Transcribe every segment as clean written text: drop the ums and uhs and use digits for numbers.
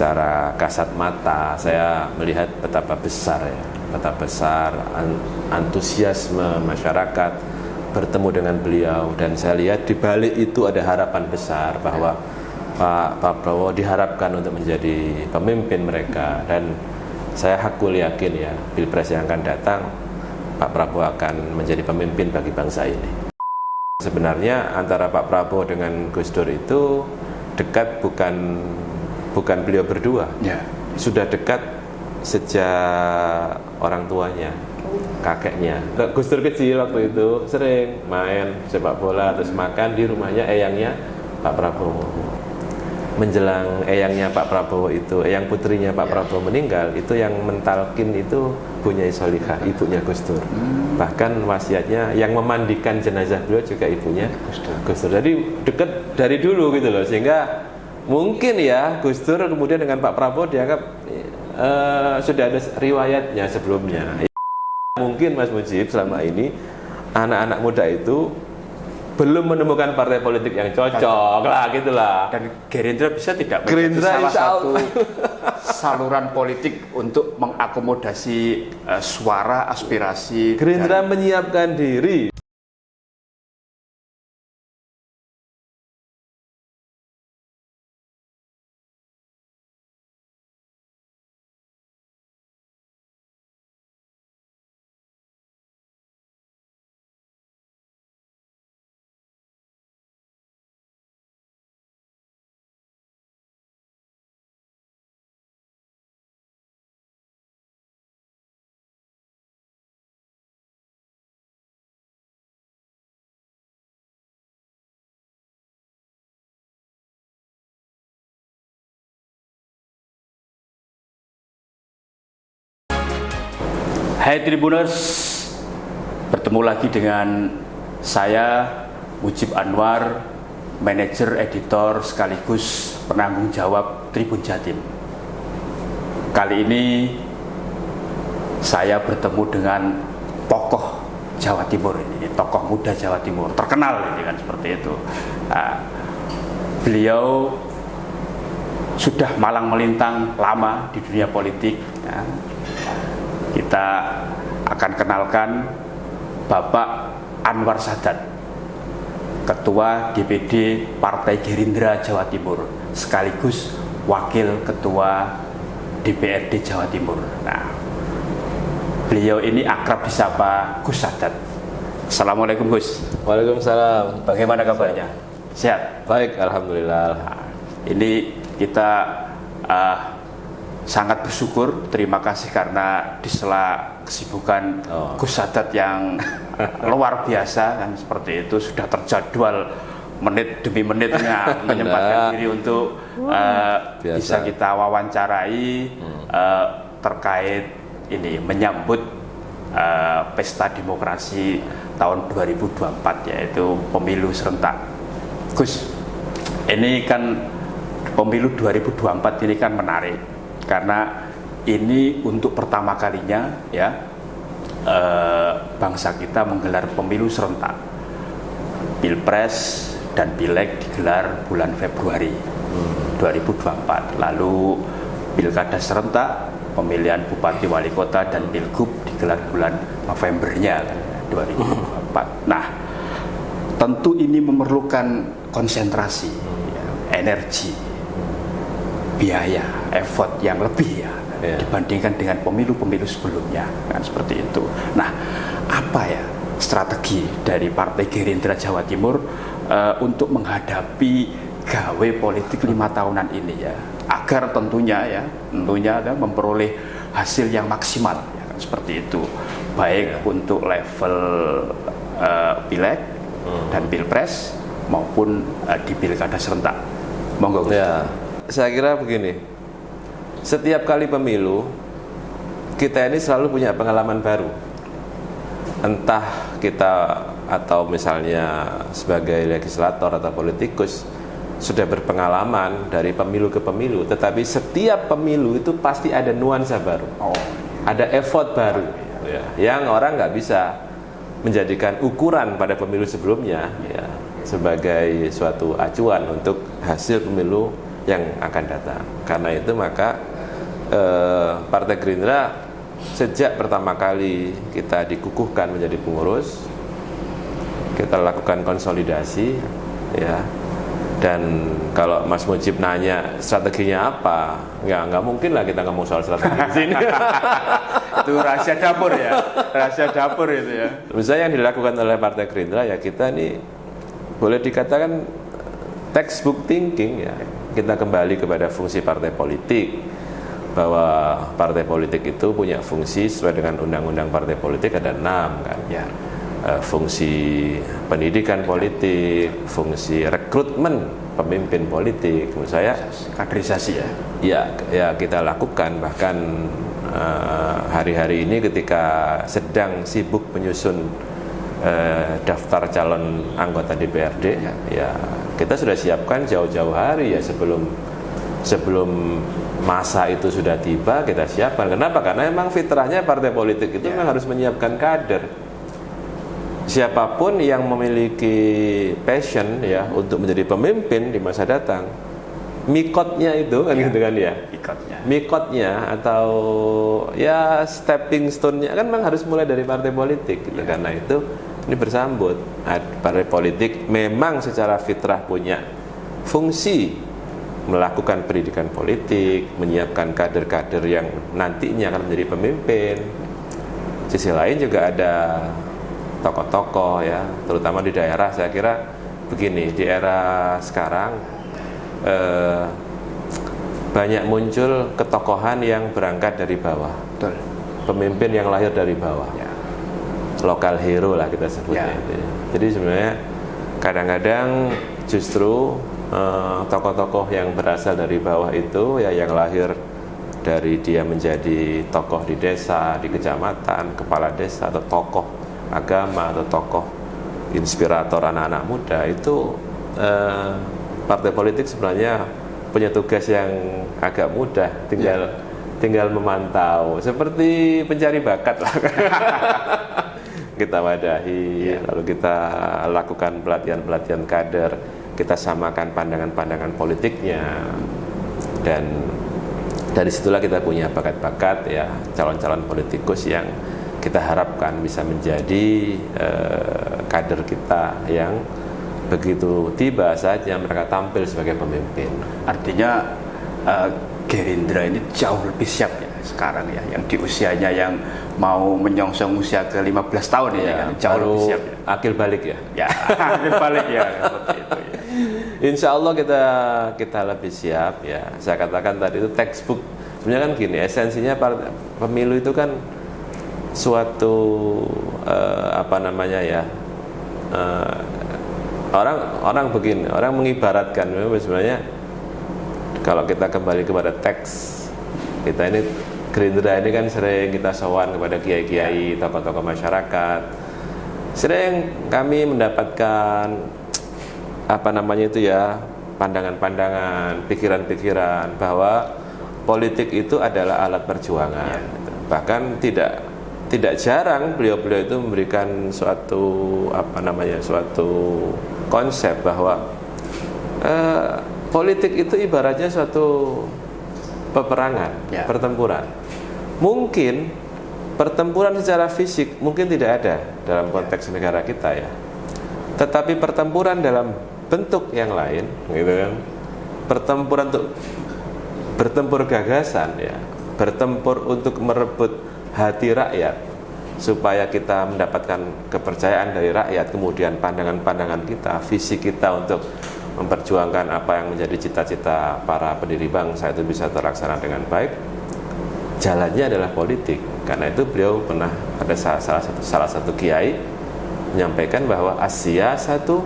secara kasat mata saya melihat betapa besar antusiasme masyarakat bertemu dengan beliau, dan saya lihat di balik itu ada harapan besar bahwa Pak Prabowo diharapkan untuk menjadi pemimpin mereka, dan saya hakul yakin ya Pilpres yang akan datang Pak Prabowo akan menjadi pemimpin bagi bangsa ini. Sebenarnya antara Pak Prabowo dengan Gus Dur itu dekat bukan beliau berdua, sudah dekat sejak orang tuanya, kakeknya. Gus Dur kecil waktu itu sering main sepak bola terus makan di rumahnya eyangnya Pak Prabowo. Menjelang eyangnya Pak Prabowo itu, eyang putrinya Pak Prabowo meninggal, itu yang mentalkin itu Bu Nyai Solihah, ibunya Gus Dur. Bahkan wasiatnya yang memandikan jenazah beliau juga ibunya Gus Dur. Jadi dekat dari dulu gitu loh, sehingga mungkin ya Gus Dur kemudian dengan Pak Prabowo dianggap sudah ada riwayatnya sebelumnya. Mungkin Mas Mujib selama ini anak-anak muda itu belum menemukan partai politik yang cocok lah gitulah. Dan Gerindra bisa tidak menjadi salah satu saluran politik untuk mengakomodasi suara aspirasi. Gerindra menyiapkan diri. Hai Tribuners, bertemu lagi dengan saya Mujib Anwar, manajer editor sekaligus penanggung jawab Tribun Jatim. Kali ini saya bertemu dengan tokoh Jawa Timur ini, tokoh muda Jawa Timur, terkenal ini kan seperti itu. Beliau sudah malang melintang lama di dunia politik. Kita akan kenalkan Bapak Anwar Sadat, Ketua DPD Partai Gerindra Jawa Timur, sekaligus Wakil Ketua DPRD Jawa Timur. Nah, beliau ini akrab disapa Gus Sadat. Assalamualaikum Gus. Waalaikumsalam. Bagaimana kabarnya? Sehat? Baik, alhamdulillah. Nah, ini kita sangat bersyukur, terima kasih karena di sela kesibukan Gus Sadat yang luar biasa kan seperti itu, sudah terjadwal menit demi menitnya menyempatkan diri untuk bisa kita wawancarai terkait ini menyambut pesta demokrasi tahun 2024, yaitu pemilu serentak. Gus, ini kan pemilu 2024 ini kan menarik karena ini untuk pertama kalinya ya bangsa kita menggelar pemilu serentak. Pilpres dan Pileg digelar bulan Februari 2024. Lalu pilkada serentak, pemilihan bupati wali kota dan pilgub digelar bulan Novembernya 2024. Nah, tentu ini memerlukan konsentrasi, energi, biaya, effort yang lebih ya dibandingkan dengan pemilu-pemilu sebelumnya kan seperti itu. Nah, apa ya strategi dari Partai Gerindra Jawa Timur untuk menghadapi gawe politik 5 tahunan ini ya, agar tentunya memperoleh hasil yang maksimal ya, kan seperti itu, baik untuk level Pileg dan Pilpres maupun di pilkada serentak. Monggo Gus. Ya, saya kira begini, setiap kali pemilu kita ini selalu punya pengalaman baru. Entah kita atau misalnya sebagai legislator atau politikus sudah berpengalaman dari pemilu ke pemilu, tetapi setiap pemilu itu pasti ada nuansa baru, ada effort baru ya, yang orang nggak bisa menjadikan ukuran pada pemilu sebelumnya ya, sebagai suatu acuan untuk hasil pemilu yang akan datang. Karena itu maka Partai Gerindra sejak pertama kali kita dikukuhkan menjadi pengurus, kita lakukan konsolidasi, ya. Dan kalau Mas Mujib nanya strateginya apa, nggak mungkin lah kita ngomong soal strategi di sini. Itu rahasia dapur ya, rahasia dapur itu ya. Misalnya yang dilakukan oleh Partai Gerindra, ya kita ini boleh dikatakan textbook thinking, ya. Kita kembali kepada fungsi partai politik, bahwa partai politik itu punya fungsi sesuai dengan undang-undang partai politik ada 6 kan. Ya. Fungsi pendidikan politik, fungsi rekrutmen pemimpin politik, menurut saya kaderisasi ya kita lakukan. Bahkan hari-hari ini ketika sedang sibuk menyusun daftar calon anggota DPRD, ya kita sudah siapkan jauh-jauh hari, ya sebelum masa itu sudah tiba kita siapkan. Kenapa? Karena memang fitrahnya partai politik itu memang harus menyiapkan kader. Siapapun yang memiliki passion, ya, untuk menjadi pemimpin di masa datang, mikotnya itu kan, gitu kan, ya. Mikotnya atau ya stepping stone-nya kan memang harus mulai dari partai politik, gitu. Karena itu ini bersambut. Partai politik memang secara fitrah punya fungsi melakukan pendidikan politik, menyiapkan kader-kader yang nantinya akan menjadi pemimpin. Sisi lain juga ada tokoh-tokoh, ya, terutama di daerah. Saya kira begini, di era sekarang banyak muncul ketokohan yang berangkat dari bawah. Betul. Pemimpin yang lahir dari bawah, ya. Lokal hero lah kita sebutnya, ya. Itu, ya. Jadi sebenarnya kadang-kadang justru tokoh-tokoh yang berasal dari bawah itu, ya, yang lahir dari dia menjadi tokoh di desa, di kecamatan, kepala desa, atau tokoh agama, atau tokoh inspirator anak-anak muda, itu partai politik sebenarnya punya tugas yang agak mudah, tinggal memantau, seperti pencari bakat lah. Kita wadahi, lalu kita lakukan pelatihan-pelatihan kader, kita samakan pandangan-pandangan politiknya, dan dari situlah kita punya bakat-bakat, ya, calon-calon politikus yang kita harapkan bisa menjadi kader kita yang begitu tiba saatnya mereka tampil sebagai pemimpin. Artinya Gerindra ini jauh lebih siap, ya, sekarang, ya, yang di usianya yang mau menyongsong usia ke 15 tahun, ya, kan? Jauh lebih siap, ya. Akil balik, ya. Ya, akil balik, ya, seperti itu, ya. Insya Allah kita lebih siap, ya. Saya katakan tadi itu textbook. Sebenarnya kan gini, esensinya pemilu itu kan suatu orang begini, orang mengibaratkan sebenarnya, kalau kita kembali kepada teks kita ini, Gerindra ini kan sering kita sowan kepada kiai-kiai, tokoh-tokoh masyarakat, sering kami mendapatkan pandangan-pandangan, pikiran-pikiran bahwa politik itu adalah alat perjuangan. Bahkan tidak jarang beliau-beliau itu memberikan suatu konsep bahwa politik itu ibaratnya suatu peperangan, pertempuran. Mungkin pertempuran secara fisik mungkin tidak ada dalam konteks negara kita, ya. Tetapi pertempuran dalam bentuk yang lain, gitu kan. Pertempuran untuk bertempur gagasan, ya. Bertempur untuk merebut hati rakyat supaya kita mendapatkan kepercayaan dari rakyat, kemudian pandangan-pandangan kita, visi kita untuk memperjuangkan apa yang menjadi cita-cita para pendiri bangsa itu bisa terlaksana dengan baik. Jalannya adalah politik. Karena itu beliau pernah ada salah satu kiai menyampaikan bahwa Asia satu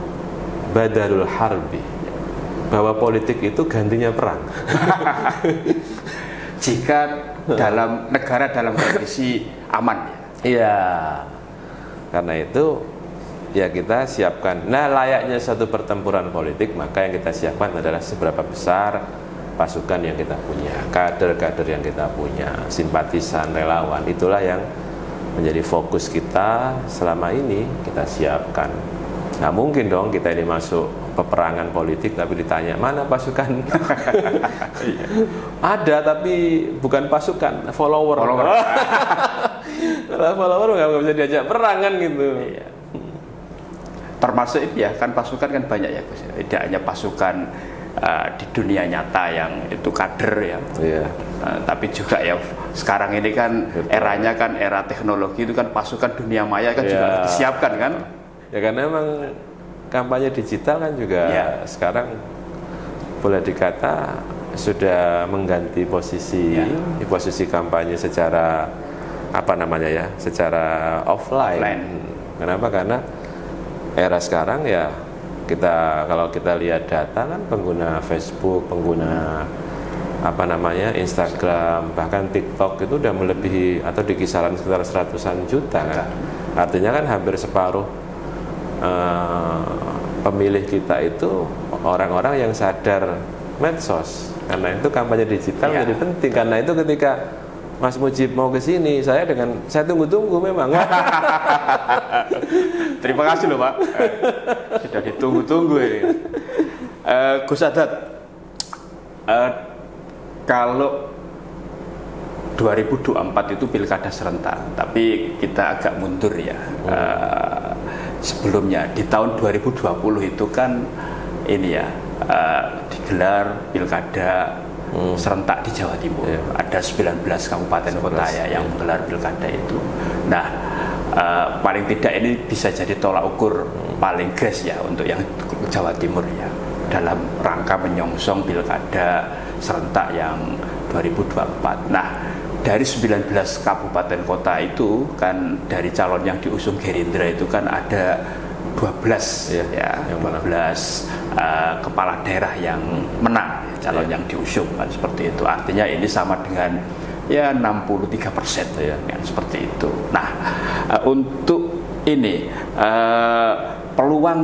badalul harbi, bahwa politik itu gantinya perang. Jika dalam negara dalam kondisi aman, ya. Iya. Karena itu, ya, kita siapkan. Nah, layaknya satu pertempuran politik, maka yang kita siapkan adalah seberapa besar pasukan yang kita punya, kader-kader yang kita punya, simpatisan, relawan. Itulah yang menjadi fokus kita selama ini kita siapkan. Nah mungkin dong kita ini masuk peperangan politik tapi ditanya mana pasukan. Ada tapi bukan pasukan, follower. Kalau follower nggak bisa diajak perang kan gitu. Iya. Termasuk ya kan pasukan kan banyak ya Gus. Tidak hanya pasukan di dunia nyata yang itu kader ya. Iya. Tapi juga ya sekarang ini kan eranya kan era teknologi, itu kan pasukan dunia maya kan juga harus disiapkan kan. Ya karena memang kampanye digital kan juga sekarang boleh dikata sudah mengganti posisi posisi kampanye secara apa namanya ya, secara offline. Kenapa? Karena era sekarang ya kalau kita lihat data kan pengguna Facebook, pengguna apa namanya Instagram, bahkan TikTok itu udah melebihi atau di kisaran sekitar 100-an juta kan. Artinya kan hampir separuh pemilih kita itu orang-orang yang sadar medsos. Karena itu kampanye digital jadi penting. Karena itu ketika Mas Mujib mau ke sini, saya tunggu-tunggu memang. Terima kasih loh Pak. Sudah ditunggu-tunggu ini. Gus Adat, kalau 2024 itu pilkada serentak, tapi kita agak mundur ya. Sebelumnya di tahun 2020 itu kan ini ya digelar pilkada serentak di Jawa Timur. Ada 19 kabupaten kota ya yang menggelar pilkada itu. Nah, paling tidak ini bisa jadi tolak ukur paling gres ya untuk yang Jawa Timur ya, dalam rangka menyongsong pilkada serentak yang 2024. Nah, dari 19 kabupaten kota itu kan dari calon yang diusung Gerindra itu kan ada 12 kepala daerah yang menang, calon yang diusung kan seperti itu. Artinya ini sama dengan ya 63% ya seperti itu. Nah, untuk ini peluang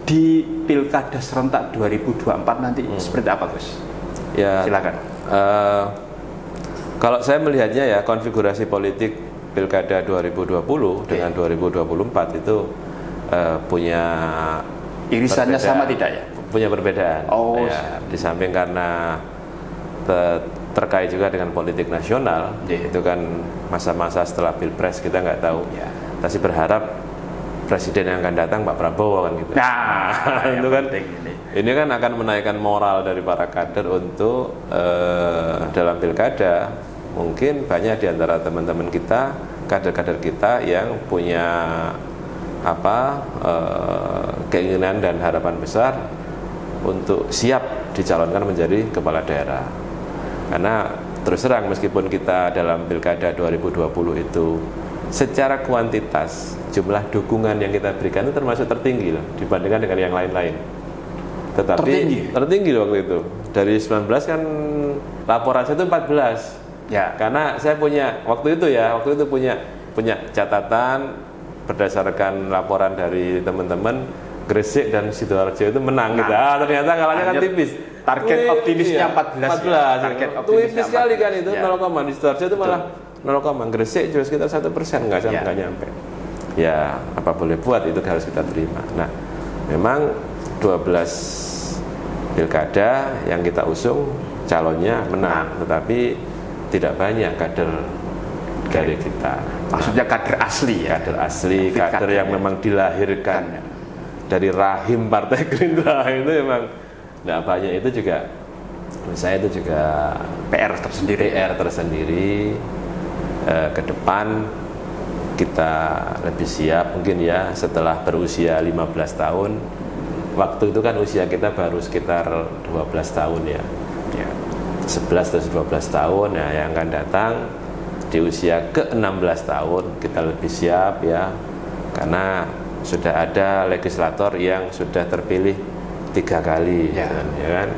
di pilkada serentak 2024 nanti seperti apa Gus? Ya, silakan. Kalau saya melihatnya ya konfigurasi politik pilkada 2020 dengan 2024 itu punya irisannya sama tidak ya? Punya perbedaan. Oh, ya, di samping karena terkait juga dengan politik nasional, itu kan masa-masa setelah Pilpres kita nggak tahu. Tapi berharap presiden yang akan datang Pak Prabowo kan gitu. Nah, itu kan ini kan akan menaikkan moral dari para kader untuk dalam pilkada. Mungkin banyak di antara teman-teman kita, kader-kader kita yang punya keinginan dan harapan besar untuk siap dicalonkan menjadi kepala daerah. Karena terus terang meskipun kita dalam pilkada 2020 itu secara kuantitas jumlah dukungan yang kita berikan itu termasuk tertinggi loh dibandingkan dengan yang lain-lain. Tetapi tertinggi waktu itu. Dari 19 kan laporan saya itu 14. Ya, karena saya waktu itu punya catatan berdasarkan laporan dari teman-teman Gresik dan Sidoarjo itu menang gitu. Ternyata kalahnya kan tipis. Target optimisnya 14. Target optimis sekali kan itu 0, di Sidoarjo itu malah 0, Gresik juga sekitar 1%, nggak nyampe. Ya, apa boleh buat, itu harus kita terima. Nah, memang 12 pilkada yang kita usung calonnya menang, tetapi tidak banyak kader dari kita. Maksudnya kader asli ya? Kader asli, kader yang memang dilahirkan dari rahim Partai Gerindra itu memang tidak banyak. Itu juga, menurut saya itu juga PR tersendiri. Ke depan kita lebih siap mungkin ya setelah berusia 15 tahun. Waktu itu kan usia kita baru sekitar 12 tahun ya. 11 atau 12 tahun ya, yang akan datang di usia ke-16 tahun kita lebih siap ya, karena sudah ada legislator yang sudah terpilih 3 kali ya kan.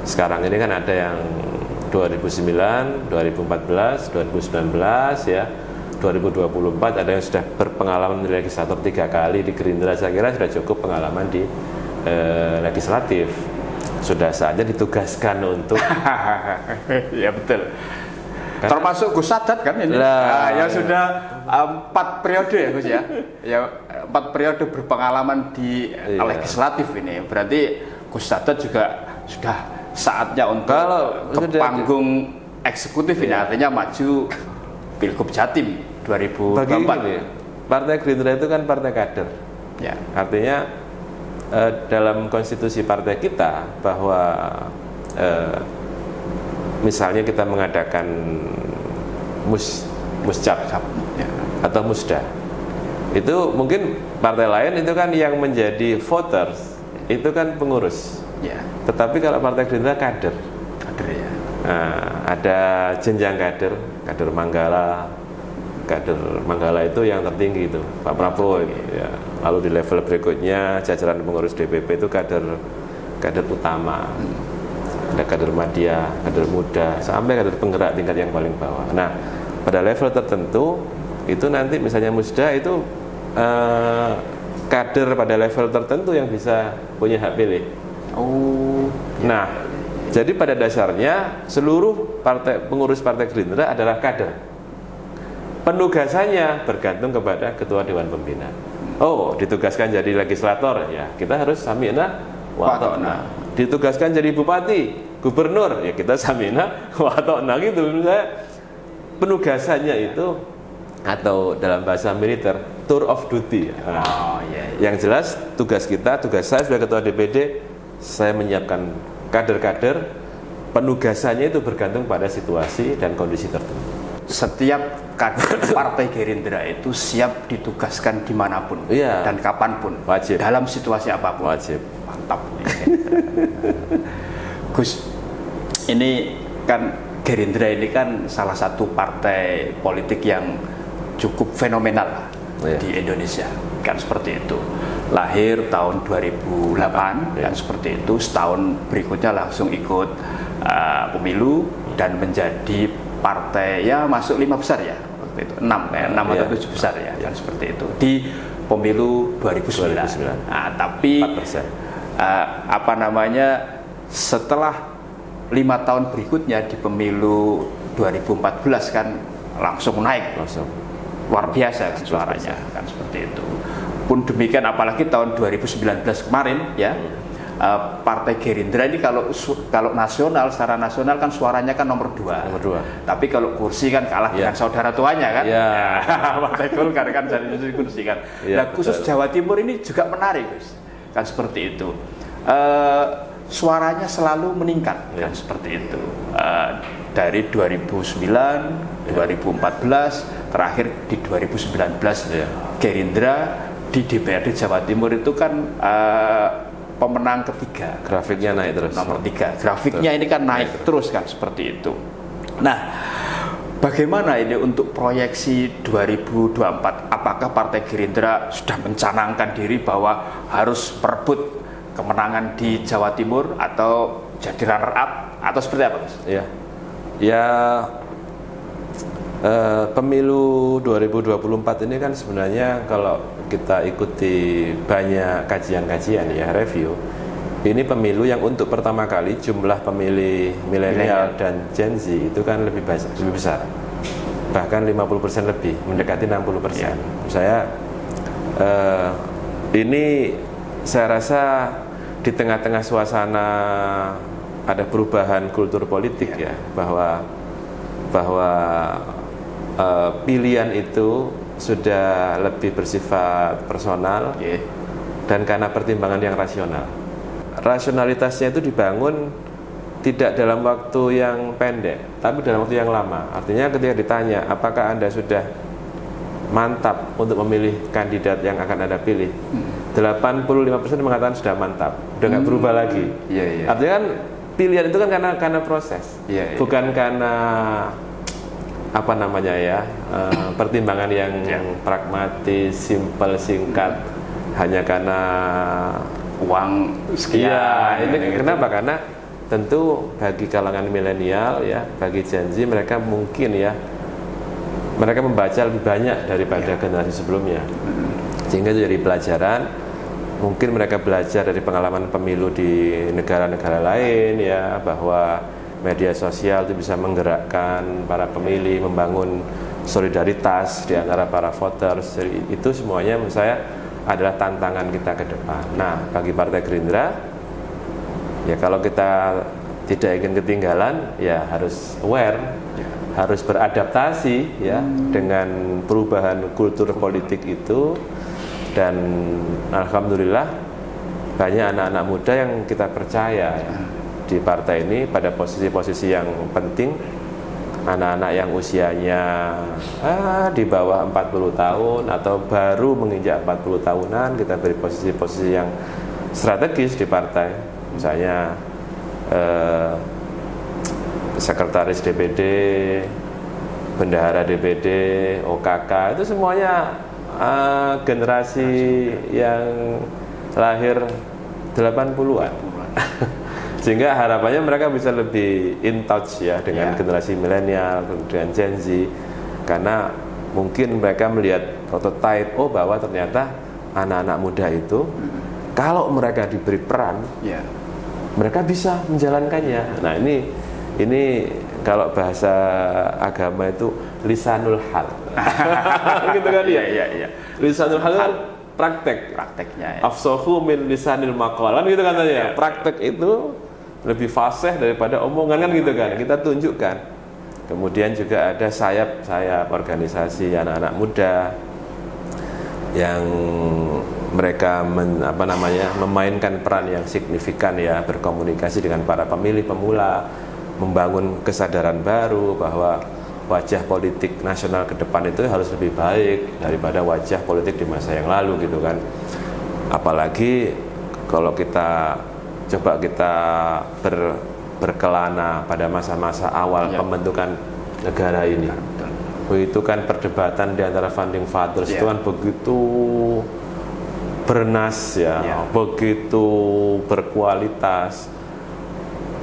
Sekarang ini kan ada yang 2009, 2014, 2019 ya, 2024 ada yang sudah berpengalaman di legislator 3 kali di Gerindra. Saya kira sudah cukup pengalaman di legislatif. Sudah saatnya ditugaskan untuk ya betul. Termasuk Gus Adat kan ini yang sudah 4 periode ya Gus ya. Ya 4 periode berpengalaman di legislatif ini, berarti Gus Dadat juga sudah saatnya untuk ke panggung eksekutif ini, artinya maju Pilgub Jatim 2024. Bagi Partai Gerindra itu kan partai kader. Ya. Artinya dalam konstitusi partai kita bahwa misalnya kita mengadakan muscap atau musda, itu mungkin partai lain itu kan yang menjadi voters itu kan pengurus. Ya. Tetapi kalau Partai Gerindra kader ya. Nah, ada jenjang kader Manggala itu yang tertinggi itu Pak Prabowo itu, ya. Lalu di level berikutnya jajaran pengurus DPP itu kader utama, ada kader madya, kader muda, sampai kader penggerak tingkat yang paling bawah. Nah, pada level tertentu itu nanti misalnya musda itu kader pada level tertentu yang bisa punya hak pilih. Nah, jadi pada dasarnya seluruh pengurus Partai Gerindra adalah kader. Penugasannya bergantung kepada Ketua Dewan Pembina. Ditugaskan jadi legislator, ya kita harus sami'na wa ata'na. Ditugaskan jadi bupati, gubernur, ya kita sami'na wa ata'na gitu. Misalnya penugasannya itu, atau dalam bahasa militer tour of duty. Yang jelas tugas saya sebagai Ketua DPD, saya menyiapkan kader-kader, penugasannya itu bergantung pada situasi dan kondisi tertentu. Setiap kader Partai Gerindra itu siap ditugaskan dimanapun dan kapanpun, wajib, dalam situasi apapun. Wajib. Mantap. Gus, ini kan Gerindra ini kan salah satu partai politik yang cukup fenomenal di Indonesia, kan seperti itu. Lahir tahun 2008 kan seperti itu, setahun berikutnya langsung ikut pemilu dan menjadi partai masuk 5 besar ya waktu itu, 6 atau 7 besar ya kan seperti itu di pemilu 2009. Nah, tapi 4%. Setelah 5 tahun berikutnya di pemilu 2014 kan langsung naik, luar biasa kan suaranya kan seperti itu. Pun demikian apalagi tahun 2019 kemarin ya, Partai Gerindra ini kalau nasional, secara nasional kan suaranya kan nomor 2. Tapi kalau kursi kan kalah dengan saudara tuanya kan. Partai Golkar kan jadi kursi kan. Nah, khusus Jawa Timur ini juga menarik, Gus. Kan seperti itu. Suaranya selalu meningkat kan seperti itu. Dari 2009, 2014, terakhir di 2019 Gerindra di DPRD Jawa Timur itu kan pemenang ketiga. Grafiknya naik terus. Nomor 3. Grafiknya ini kan naik terus kan seperti itu. Nah, bagaimana ini untuk proyeksi 2024? Apakah Partai Gerindra sudah mencanangkan diri bahwa harus merebut kemenangan di Jawa Timur atau jadi runner up atau seperti apa, Mas? Pemilu 2024 ini kan sebenarnya kalau kita ikuti banyak kajian-kajian review, ini pemilu yang untuk pertama kali jumlah pemilih milenial dan Gen Z itu kan lebih besar, bahkan 50% lebih, mendekati 60%. Ini saya rasa di tengah-tengah suasana ada perubahan kultur politik bahwa pilihan itu sudah lebih bersifat personal dan karena pertimbangan yang rasional. Rasionalitasnya itu dibangun tidak dalam waktu yang pendek, tapi dalam waktu yang lama. Artinya ketika ditanya apakah Anda sudah mantap untuk memilih kandidat yang akan Anda pilih, 85% mengatakan sudah mantap, udah nggak berubah lagi. Artinya kan pilihan itu kan karena proses, bukan karena pertimbangan yang pragmatis, simpel, singkat, hanya karena uang sekian. Ini kenapa? Karena tentu bagi kalangan milenial bagi Gen Z, mereka mungkin mereka membaca lebih banyak daripada generasi sebelumnya, sehingga itu jadi pelajaran. Mungkin mereka belajar dari pengalaman pemilu di negara-negara lain bahwa media sosial itu bisa menggerakkan para pemilih, membangun solidaritas di antara para voters. Jadi itu semuanya menurut saya adalah tantangan kita ke depan. Nah, bagi Partai Gerindra, ya kalau kita tidak ingin ketinggalan, ya harus aware, harus beradaptasi ya dengan perubahan kultur politik itu. Dan alhamdulillah banyak anak-anak muda yang kita percaya ya, di partai ini pada posisi-posisi yang penting. Anak-anak yang usianya di bawah 40 tahun atau baru menginjak 40 tahunan, kita beri posisi-posisi yang strategis di partai. Misalnya sekretaris DPD, bendahara DPD, OKK, itu semuanya generasi yang lahir 80-an. Sehingga harapannya mereka bisa lebih in touch ya dengan generasi milenial, dengan Gen Z, karena mungkin mereka melihat prototipe bahwa ternyata anak-anak muda itu kalau mereka diberi peran, mereka bisa menjalankannya. Nah, ini kalau bahasa agama itu lisanul hal. Gitu kan ya? Iya. Lisanul hal kan prakteknya. Afsahu min lisanil maqal, gitu kan ya. Praktek itu lebih fasih daripada omongan kan gitu kan. Kita tunjukkan. Kemudian juga ada sayap-sayap organisasi anak-anak muda yang mereka memainkan peran yang signifikan ya, berkomunikasi dengan para pemilih pemula, membangun kesadaran baru bahwa wajah politik nasional ke depan itu harus lebih baik daripada wajah politik di masa yang lalu gitu kan. Apalagi kalau kita berkelana pada masa-masa awal pembentukan negara ini. Itu kan perdebatan di antara founding fathers itu kan begitu bernas begitu berkualitas,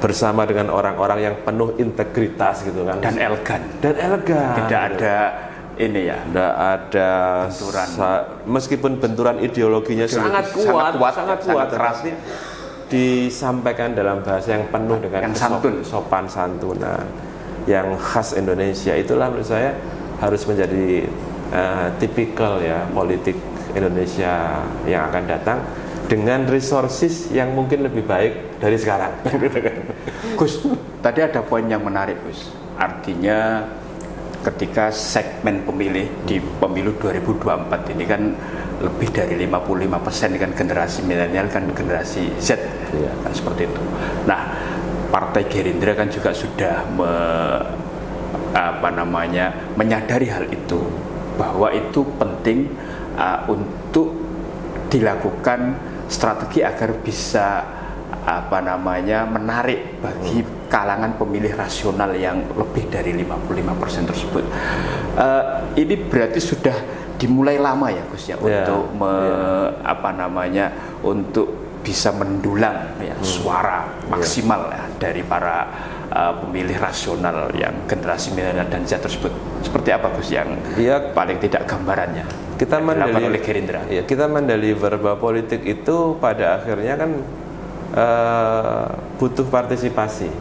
bersama dengan orang-orang yang penuh integritas gitu kan, dan elegan. Tidak ada tidak ada benturan. Meskipun benturan ideologinya sangat kuat, tapi disampaikan dalam bahasa yang penuh dengan sopan santunan yang khas Indonesia. Itulah menurut saya harus menjadi tipikal ya politik Indonesia yang akan datang, dengan resources yang mungkin lebih baik dari sekarang. Gus, tadi ada poin yang menarik, Gus. Artinya ketika segmen pemilih di pemilu 2024 ini kan lebih dari 55% kan generasi milenial, kan generasi Z, kan seperti itu. Nah, Partai Gerindra kan juga sudah menyadari hal itu, bahwa itu penting untuk dilakukan strategi agar bisa menarik bagi kalangan pemilih rasional yang lebih dari 55% tersebut. Ini berarti sudah dimulai lama ya Gus ya, untuk untuk bisa mendulang suara maksimal dari para pemilih rasional yang generasi milenial dan Z tersebut. Seperti apa Gus yang paling tidak gambarannya kita oleh Gerindra? Kita mendeliver bahwa politik itu pada akhirnya kan butuh partisipasi.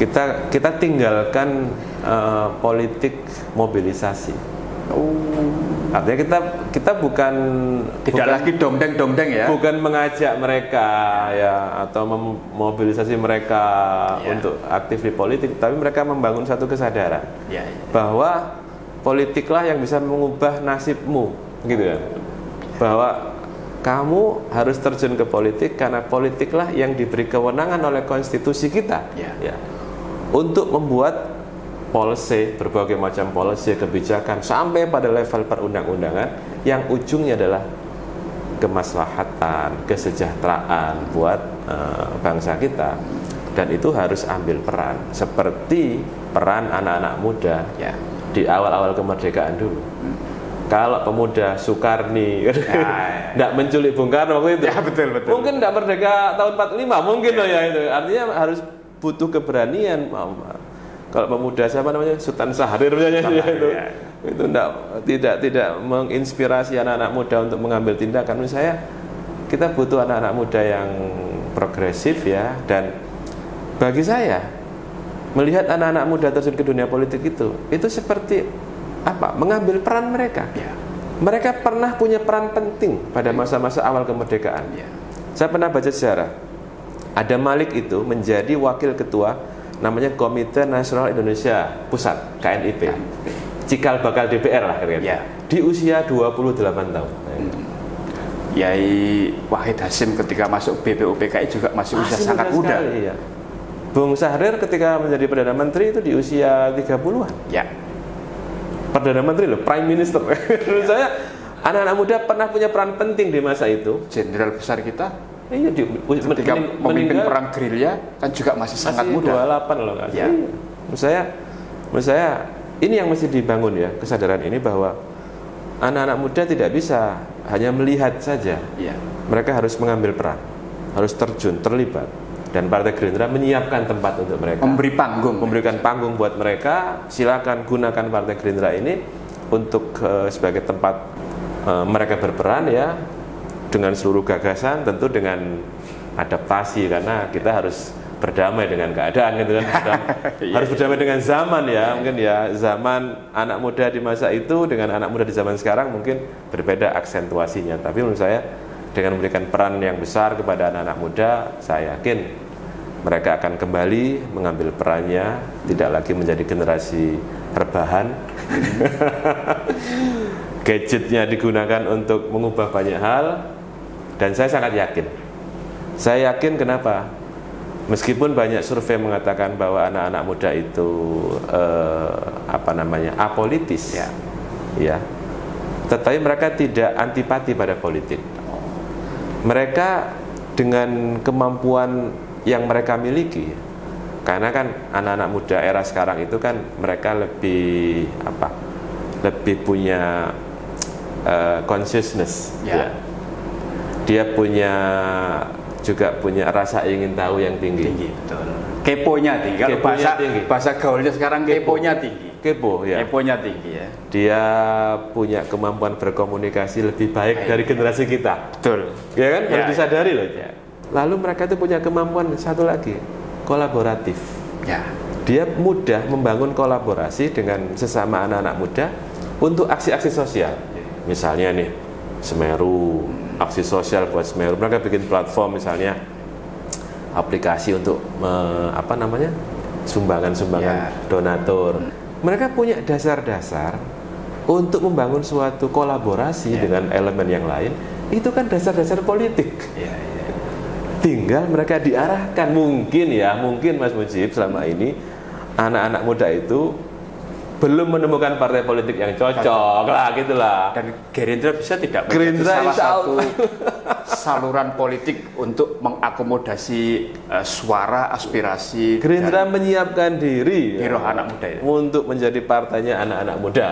Kita tinggalkan politik mobilisasi. Artinya kita bukan lagi dongdeng ya, bukan mengajak mereka atau memobilisasi mereka untuk aktif di politik, tapi mereka membangun satu kesadaran bahwa politiklah yang bisa mengubah nasibmu, gitu ya. Bahwa kamu harus terjun ke politik karena politiklah yang diberi kewenangan oleh konstitusi kita untuk membuat policy, berbagai macam policy, kebijakan sampai pada level perundang-undangan yang ujungnya adalah kemaslahatan, kesejahteraan buat bangsa kita. Dan itu harus ambil peran, seperti peran anak-anak muda di awal-awal kemerdekaan dulu. Kalau pemuda Soekarni tidak menculik Bung Karno waktu itu, betul. mungkin tidak merdeka tahun 45, mungkin itu. Artinya harus butuh keberanian. Kalau pemuda Sultan Syahrir itu tidak menginspirasi anak-anak muda untuk mengambil tindakan. Menurut saya kita butuh anak-anak muda yang progresif dan bagi saya melihat anak-anak muda terjun ke dunia politik itu seperti mengambil peran mereka, mereka pernah punya peran penting pada masa-masa awal kemerdekaan. Ya. Saya pernah baca sejarah. Ada Malik itu menjadi wakil ketua namanya Komite Nasional Indonesia Pusat, KNIP. Cikal bakal DPR lah kira-kira. Ya. Di usia 28 tahun. Yai Wahid Hasyim ketika masuk BPUPKI juga masih usia sangat muda. Sekali, ya. Bung Sahrir ketika menjadi Perdana Menteri itu di usia 30-an. Ya. Perdana Menteri loh, Prime Minister. Menurut saya anak-anak muda pernah punya peran penting di masa itu. Jenderal besar kita Iya, ketika memimpin perang gerilya kan juga masih sangat muda. 28 loh kan. Ya. Menurut saya ini yang mesti dibangun ya, kesadaran ini bahwa anak-anak muda tidak bisa hanya melihat saja. Ya. Mereka harus mengambil peran, harus terjun, terlibat. Dan Partai Gerindra menyiapkan tempat untuk mereka. Memberikan panggung buat mereka. Silakan gunakan Partai Gerindra ini untuk sebagai tempat mereka berperan ya, dengan seluruh gagasan, tentu dengan adaptasi karena kita harus berdamai dengan keadaan gitu kan. Harus berdamai dengan zaman ya. Mungkin ya zaman anak muda di masa itu dengan anak muda di zaman sekarang mungkin berbeda aksentuasinya. Tapi menurut saya dengan memberikan peran yang besar kepada anak-anak muda, saya yakin mereka akan kembali mengambil perannya, tidak lagi menjadi generasi rebahan. Gadgetnya digunakan untuk mengubah banyak hal, dan saya sangat yakin. Saya yakin kenapa? Meskipun banyak survei mengatakan bahwa anak-anak muda itu apolitis, ya, tetapi mereka tidak antipati pada politik. Mereka dengan kemampuan yang mereka miliki, karena kan anak-anak muda era sekarang itu kan mereka lebih punya consciousness, ya. Dia juga punya rasa ingin tahu yang tinggi. Betul. Keponya tinggi. Kalau bahasa gaulnya sekarang keponya tinggi. Keponya tinggi ya. Dia punya kemampuan berkomunikasi lebih baik dari generasi kita. Betul. Ya kan? Harus disadari loh. Ya. Lalu mereka itu punya kemampuan satu lagi, kolaboratif. Ya. Dia mudah membangun kolaborasi dengan sesama anak-anak muda untuk aksi-aksi sosial. Misalnya nih, Semeru, aksi sosial buat Semeru. Mereka bikin platform misalnya aplikasi untuk sumbangan-sumbangan donatur. Mereka punya dasar-dasar untuk membangun suatu kolaborasi dengan elemen yang lain. Itu kan dasar-dasar politik. Tinggal mereka diarahkan. Mungkin Mas Mujib selama ini anak-anak muda itu belum menemukan partai politik yang cocok lah gitulah. Dan Gerindra bisa tidak menjadi salah satu saluran politik untuk mengakomodasi suara aspirasi. Gerindra menyiapkan diri roh anak muda itu untuk menjadi partainya anak-anak muda.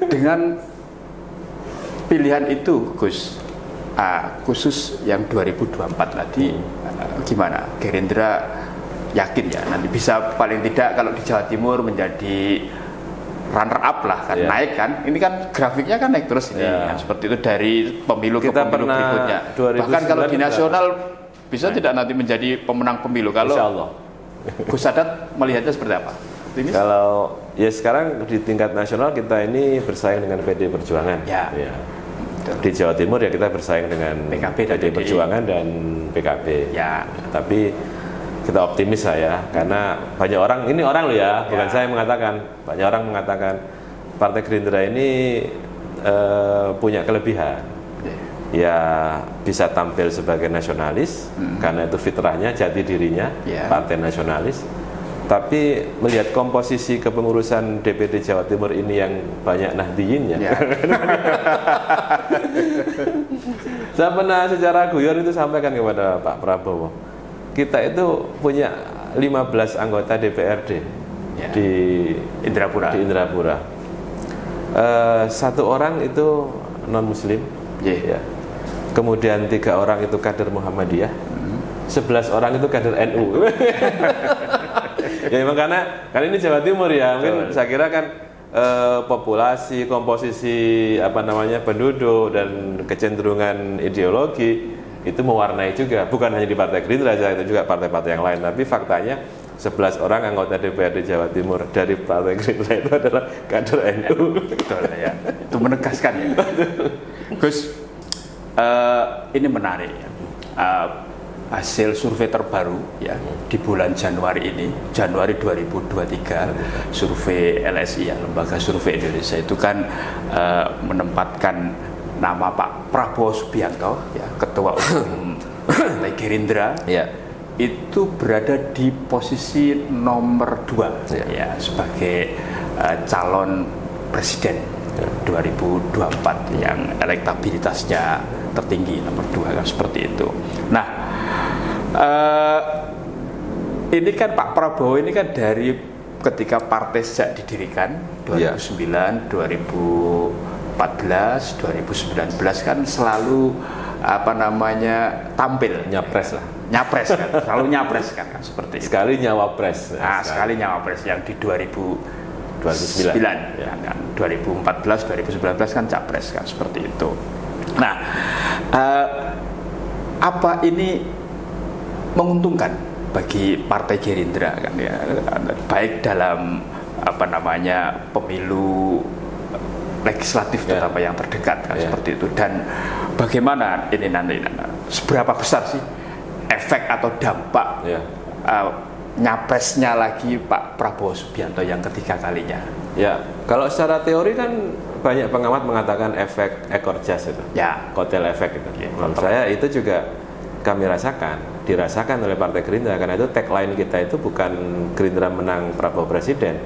Dengan pilihan itu Gus, khusus yang 2024 tadi, gimana? Gerindra yakin ya nanti bisa paling tidak kalau di Jawa Timur menjadi runner up lah kan, naik kan? Ini kan grafiknya kan naik terus ini, kan? Seperti itu dari pemilu ke pemilu berikutnya. Bahkan kalau di nasional bisa tidak nanti menjadi pemenang pemilu kalau Insyaallah. Gus Sadat melihatnya seperti apa? Optimis? Kalau sekarang di tingkat nasional kita ini bersaing dengan PD Perjuangan. Ya. Di Jawa Timur kita bersaing dengan PKB PD Perjuangan dan PKB. Ya. Tapi kita optimis lah ya, karena banyak orang, ini orang loh ya, bukan saya mengatakan, banyak orang mengatakan Partai Gerindra ini punya kelebihan. Ya bisa tampil sebagai nasionalis, karena itu fitrahnya, jati dirinya, partai nasionalis. Tapi melihat komposisi kepengurusan DPD Jawa Timur ini yang banyak nahdiyinnya, saya pernah secara guyon itu sampaikan kepada Pak Prabowo, kita itu punya 15 anggota DPRD di Indrapura. Satu orang itu non Muslim, kemudian 3 orang itu kader Muhammadiyah, 11 orang itu kader NU. Ya memang karena ini Jawa Timur ya, mungkin saya kira kan populasi, komposisi penduduk dan kecenderungan ideologi itu mewarnai juga, bukan hanya di Partai Gerindra saja, itu juga partai-partai yang lain. Tapi faktanya 11 orang anggota DPRD Jawa Timur dari Partai Gerindra itu adalah kader NU. Betul ya. Itu menegaskan ya. Gus, ini menarik ya. Hasil survei terbaru ya di bulan Januari ini, Januari 2023, survei LSI ya, Lembaga Survei Indonesia itu kan menempatkan nama Pak Prabowo Subianto ya, Ketua Umum Partai Gerindra ya, itu berada di posisi nomor 2 ya sebagai calon presiden 2024 yang elektabilitasnya tertinggi nomor 2 kan seperti itu. Nah, ini kan Pak Prabowo ini kan dari ketika partai sejak didirikan 2009, 2014, 2019 kan selalu tampil Nyapres lah. Nyapres kan, selalu nyapres kan seperti itu. Sekali nyawapres. Nah, sekali nyawapres yang di 2009 ya. Kan 2014, 2019 kan capres kan seperti itu. Nah, apa ini menguntungkan bagi Partai Gerindra kan ya, baik dalam pemilu legislatif terutama yang terdekat kan seperti itu, dan bagaimana ini nanti seberapa besar sih efek atau dampak nyapresnya lagi Pak Prabowo Subianto yang ketiga kalinya? Ya, kalau secara teori kan banyak pengamat mengatakan efek ekor jas itu, kotel efek itu. Menurut saya itu juga kami dirasakan oleh Partai Gerindra, karena itu tagline kita itu bukan Gerindra menang Prabowo Presiden,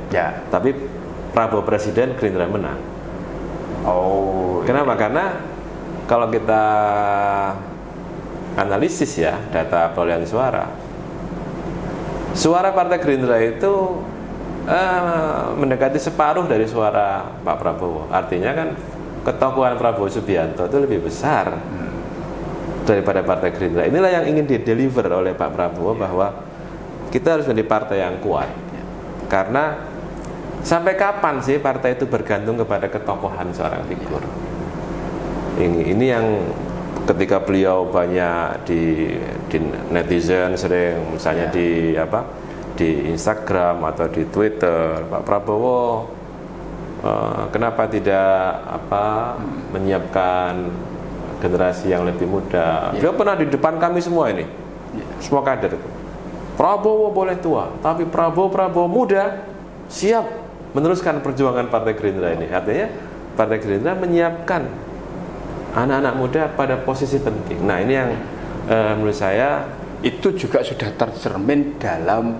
tapi Prabowo Presiden Gerindra menang. Kenapa? Karena kalau kita analisis ya data perolehan suara Partai Gerindra itu mendekati separuh dari suara Pak Prabowo. Artinya kan ketokohan Prabowo Subianto itu lebih besar daripada Partai Gerindra. Inilah yang ingin dideliver oleh Pak Prabowo, bahwa kita harus menjadi partai yang kuat. Karena sampai kapan sih partai itu bergantung kepada ketokohan seorang figur? Ini yang ketika beliau banyak di netizen sering misalnya di Instagram atau di Twitter, Pak Prabowo kenapa tidak menyiapkan generasi yang lebih muda. Beliau pernah di depan kami semua ini, semua kader itu. Prabowo boleh tua, tapi Prabowo muda siap meneruskan perjuangan Partai Gerindra ini. Artinya Partai Gerindra menyiapkan anak-anak muda pada posisi penting. Nah, ini yang menurut saya itu juga sudah tercermin dalam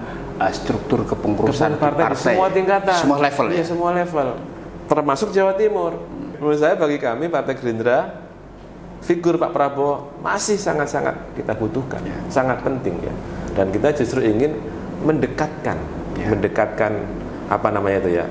struktur kepengurusan partai, semua tingkatan, semua level. Iya, semua level, termasuk Jawa Timur. Menurut saya bagi kami Partai Gerindra, figur Pak Prabowo masih sangat-sangat kita butuhkan, sangat penting ya. Dan kita justru ingin mendekatkan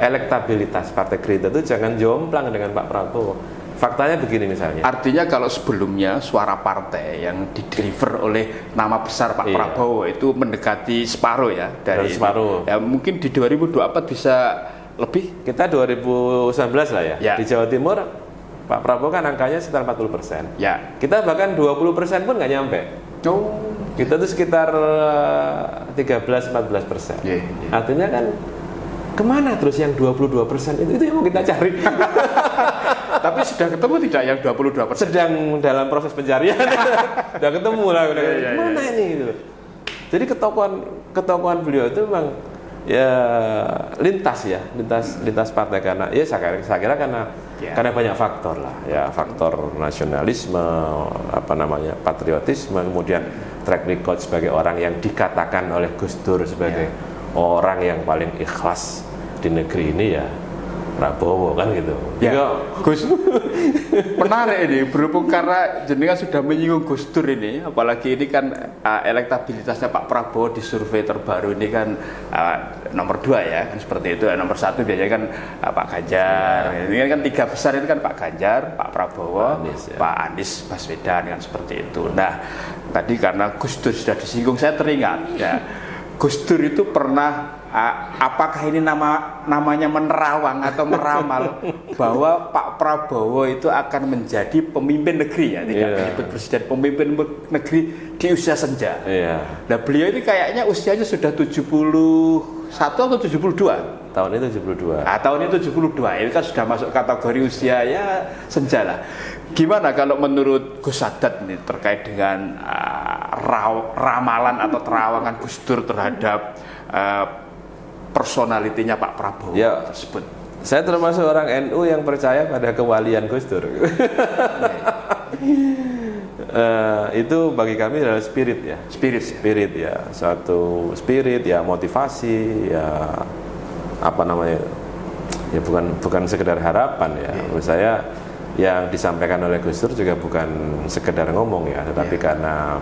elektabilitas Partai Gerindra itu jangan jomplang dengan Pak Prabowo. Faktanya begini misalnya. Artinya kalau sebelumnya suara partai yang dideliver oleh nama besar Pak Prabowo itu mendekati separuh ya dari separuh. Ya mungkin di 2024 bisa lebih. Kita 2019 lah ya. Di Jawa Timur Pak Prabowo kan angkanya sekitar 40%. Ya. Kita bahkan 20% pun nggak nyampe. Kita tuh sekitar 13-14%. Artinya kan kemana terus yang 22% itu yang mau kita cari. Tapi sudah ketemu tidak yang 22%? Sedang dalam proses pencarian. Sudah ketemu lah. Mana ini gitu. Jadi ketokohan beliau itu memang ya lintas partai, karena ya saya kira karena banyak faktor lah ya, faktor nasionalisme, patriotisme, kemudian track record sebagai orang yang dikatakan oleh Gus Dur sebagai orang yang paling ikhlas di negeri ini ya Prabowo kan gitu. Ya, Gus, menarik ini berhubung karena jenengan sudah menyinggung Gus Dur ini, apalagi ini kan elektabilitasnya Pak Prabowo di survei terbaru ini kan nomor 2 ya, kan seperti itu. Nomor 1 biasanya kan Pak Ganjar. Ini kan 3 besar itu kan Pak Ganjar, Pak Prabowo, Pak Anies Baswedan kan seperti itu. Nah, tadi karena Gus Dur sudah disinggung, saya teringat ya, Gus Dur itu pernah apakah ini namanya menerawang atau meramal bahwa Pak Prabowo itu akan menjadi pemimpin negeri ya, tidak menyebut presiden, pemimpin negeri di usia senja. Nah, beliau ini kayaknya usianya sudah 71 atau 72. Tahun ini 72. Tahun ini 72. Ini kan sudah masuk kategori usia ya senja lah. Gimana kalau menurut Gus Sadat ini terkait dengan ramalan atau terawangan Gus Dur terhadap personalitinya Pak Prabowo tersebut? Saya termasuk orang NU yang percaya pada kewalian Gus Dur. Itu bagi kami adalah spirit ya. Spirit ya, suatu spirit ya, motivasi ya, apa namanya ya, bukan sekedar harapan ya. Menurut saya yang disampaikan oleh Gus Dur juga bukan sekedar ngomong ya, tetapi karena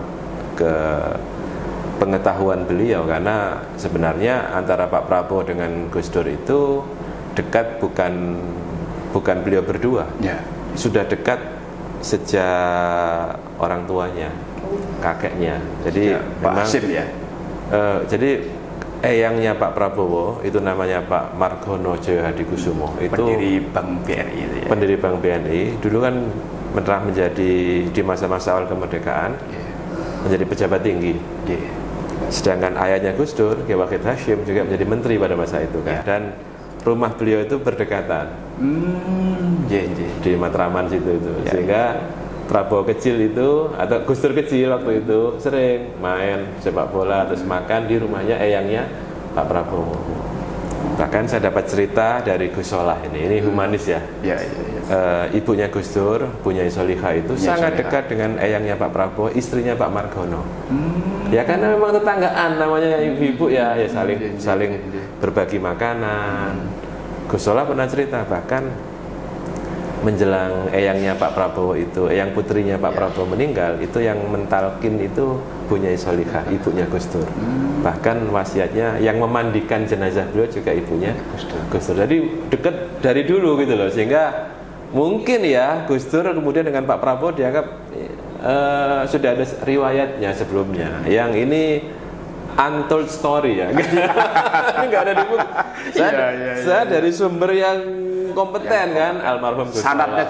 pengetahuan beliau, karena sebenarnya antara Pak Prabowo dengan Gus Dur itu dekat bukan beliau berdua, sudah dekat sejak orang tuanya, kakeknya. Jadi memang jadi eyangnya Pak Prabowo itu namanya Pak Margono Djoyohadikusumo, itu pendiri Bank BRI itu ya. Pendiri Bank BNI, dulu kan pernah menjadi di masa-masa awal kemerdekaan menjadi pejabat tinggi. Sedangkan ayahnya Gus Dur, Kiai Wahid Hasyim, juga menjadi menteri pada masa itu kan. Dan rumah beliau itu berdekatan di Matraman situ itu. Sehingga Prabowo kecil itu atau Gus Dur kecil waktu itu sering main sepak bola terus makan di rumahnya eyangnya Pak Prabowo. Bahkan saya dapat cerita dari Gus Solah ini humanis ya. Ibunya Gus Dur, Bunyai Solihah itu sangat dekat dengan eyangnya Pak Prabowo, istrinya Pak Margono. Ya karena memang tetanggaan, namanya ibu-ibu ya saling berbagi makanan. Gus Solah pernah cerita bahkan menjelang eyangnya Pak Prabowo itu, eyang putrinya Pak Prabowo meninggal, itu yang mentalkin itu Bunyai Solihah, ibunya Gus Dur. Bahkan wasiatnya yang memandikan jenazah beliau juga ibunya Gus Dur. Jadi dekat dari dulu gitu loh, sehingga mungkin ya Gus Dur kemudian dengan Pak Prabowo dianggap sudah ada riwayatnya sebelumnya. Yang ini untold story ya. Ini nggak ada di buku. Saya dari sumber yang kompeten kan, almarhum Gus sanadnya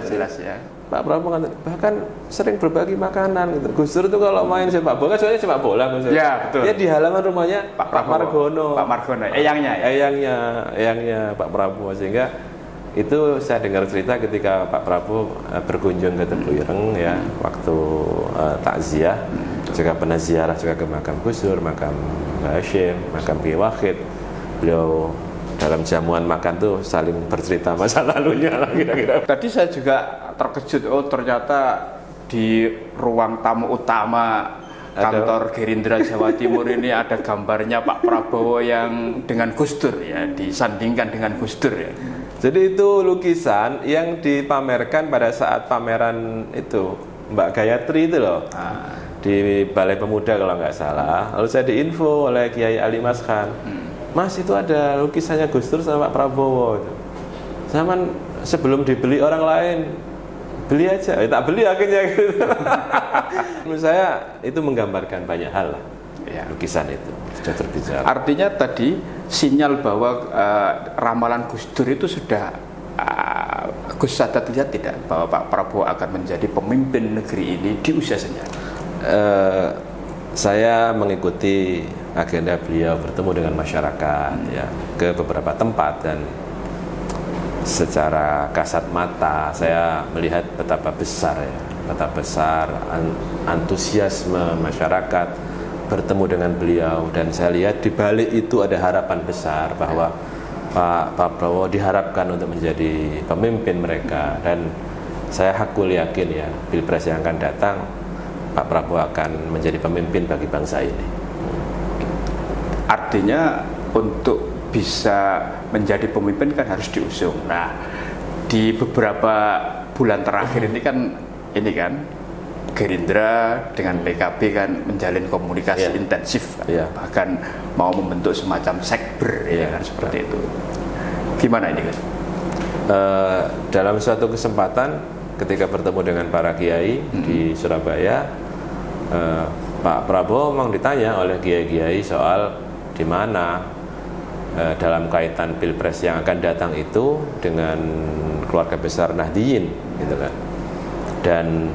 jelas ya. Pak Prabowo bahkan sering berbagi makanan gitu. Gus Dur itu kalau main sepak bola, soalnya sepak bola Gus Dur. Ya, betul. Dia di halaman rumahnya Pak Margono. Eyangnya Pak Prabowo. Sehingga itu saya dengar cerita ketika Pak Prabowo berkunjung ke Tebu Ireng ya, waktu takziah, juga pernah ziarah juga ke makam Gus Dur, makam Mbah Hasyim, makam Kiai Wahid. Beliau dalam jamuan makan tuh saling bercerita masa lalunya lah kira-kira. Tadi saya juga terkejut, ternyata di ruang tamu utama kantor Gerindra Jawa Timur ini ada gambarnya Pak Prabowo yang dengan Gus Dur ya, disandingkan dengan Gus Dur ya. Jadi itu lukisan yang dipamerkan pada saat pameran itu Mbak Gayatri itu loh, di Balai Pemuda kalau nggak salah. Lalu saya diinfo oleh Kiai Ali Maskan, Mas itu ada lukisannya Gus Dur sama Pak Prabowo itu. Zaman sebelum dibeli orang lain, beli aja, tak beli akhirnya gitu. Menurut saya itu menggambarkan banyak hal lah, lukisan itu sudah terbicara. Artinya tadi sinyal bahwa ramalan Gus Dur itu sudah Gus Sadat lihat tidak bahwa Pak Prabowo akan menjadi pemimpin negeri ini di usia senja? Saya mengikuti agenda beliau bertemu dengan masyarakat ya, ke beberapa tempat, dan secara kasat mata saya melihat betapa besar antusiasme masyarakat bertemu dengan beliau, dan saya lihat di balik itu ada harapan besar bahwa Pak Prabowo diharapkan untuk menjadi pemimpin mereka, dan saya hakul yakin ya Pilpres yang akan datang Pak Prabowo akan menjadi pemimpin bagi bangsa ini. Artinya untuk bisa menjadi pemimpin kan harus diusung. Nah, di beberapa bulan terakhir ini kan Gerindra dengan PKB kan menjalin komunikasi intensif, bahkan mau membentuk semacam sekber kan, seperti itu. Gimana ini kan? Dalam suatu kesempatan ketika bertemu dengan para kiai di Surabaya, Pak Prabowo memang ditanya oleh kiai-kiai soal di mana dalam kaitan pilpres yang akan datang itu dengan keluarga besar Nahdliyin, gitu kan. Dan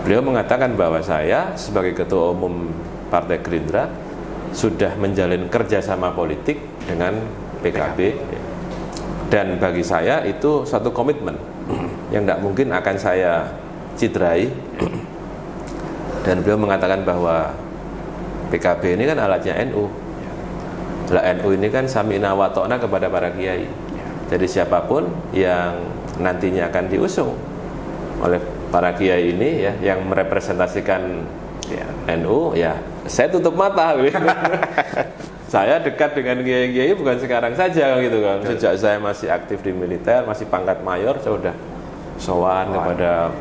beliau mengatakan bahwa saya sebagai ketua umum Partai Gerindra sudah menjalin kerjasama politik dengan PKB, dan bagi saya itu satu komitmen yang tidak mungkin akan saya cidrai. Dan beliau mengatakan bahwa PKB ini kan alatnya NU. Lah NU ini kan sami'na wa ta'na kepada para kiai. Jadi siapapun yang nantinya akan diusung oleh para kiai ini ya, yang merepresentasikan NU, ya saya tutup mata gitu. Saya dekat dengan kiai-kiai bukan sekarang saja gitu kan. Sejak saya masih aktif di militer, masih pangkat mayor, saya sudah sowan kepada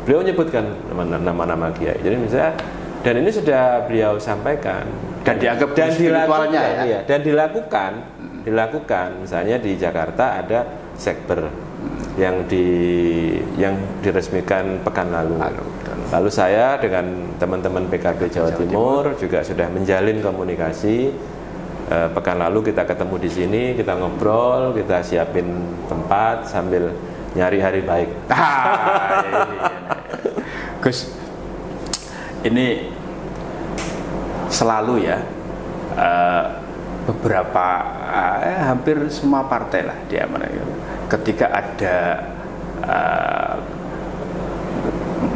beliau, menyebutkan nama-nama kiai. Jadi misalnya, dan ini sudah beliau sampaikan dan dianggap spiritualnya ya. Dan dilakukan misalnya di Jakarta ada sekber yang diresmikan pekan lalu. Lalu saya dengan teman-teman PKB Jawa Timur juga sudah menjalin komunikasi. Pekan lalu kita ketemu di sini, kita ngobrol, kita siapin tempat sambil nyari hari baik. Gus, ini selalu ya, beberapa hampir semua partai lah dia mana gitu. Ketika ada